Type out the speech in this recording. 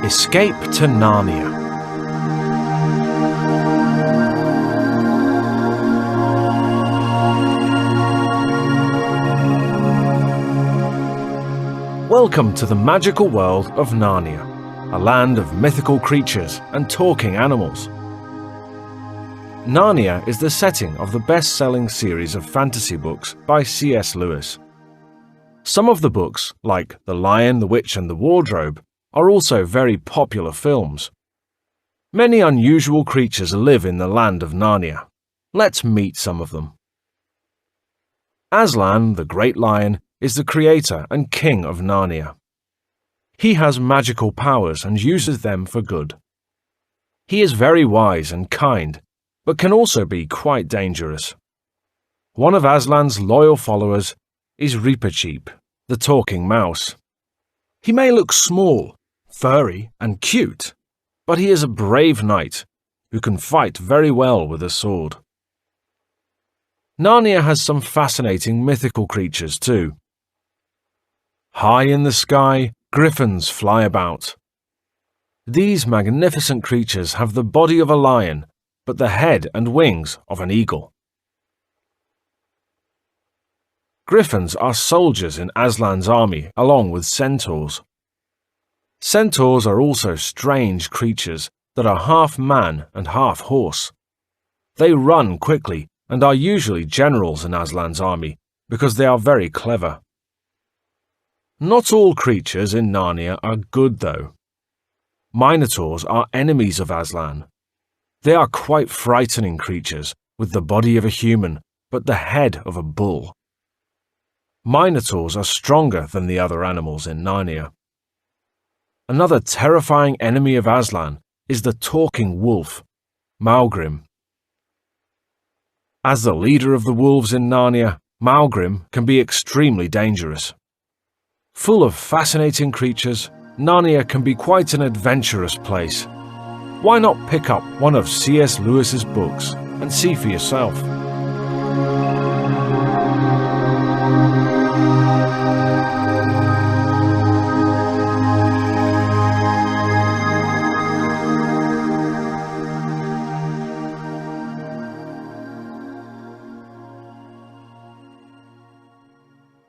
Escape to Narnia. Welcome to the magical world of Narnia, a land of mythical creatures and talking animals. Narnia is the setting of the best-selling series of fantasy books by C.S. Lewis. Some of the books, like The Lion, the Witch and the Wardrobe, are also very popular films. Many unusual creatures live in the land of Narnia. Let's meet some of them. Aslan, the Great Lion, is the creator and king of Narnia. He has magical powers and uses them for good. He is very wise and kind, but can also be quite dangerous. One of Aslan's loyal followers is Reepicheep, the talking mouse. He may look small, furry and cute, but he is a brave knight who can fight very well with a sword. Narnia has some fascinating mythical creatures too. High in the sky, griffins fly about. These magnificent creatures have the body of a lion, but the head and wings of an eagle. Griffins are soldiers in Aslan's army, along with centaurs. Centaurs are also strange creatures that are half man and half horse. They run quickly and are usually generals in Aslan's army because they are very clever. Not all creatures in Narnia are good, though. Minotaurs are enemies of Aslan. They are quite frightening creatures, with the body of a human, but the head of a bull. Minotaurs are stronger than the other animals in Narnia. Another terrifying enemy of Aslan is the talking wolf, Maugrim. As the leader of the wolves in Narnia, Maugrim can be extremely dangerous. Full of fascinating creatures, Narnia can be quite an adventurous place. Why not pick up one of C.S. Lewis's books and see for yourself?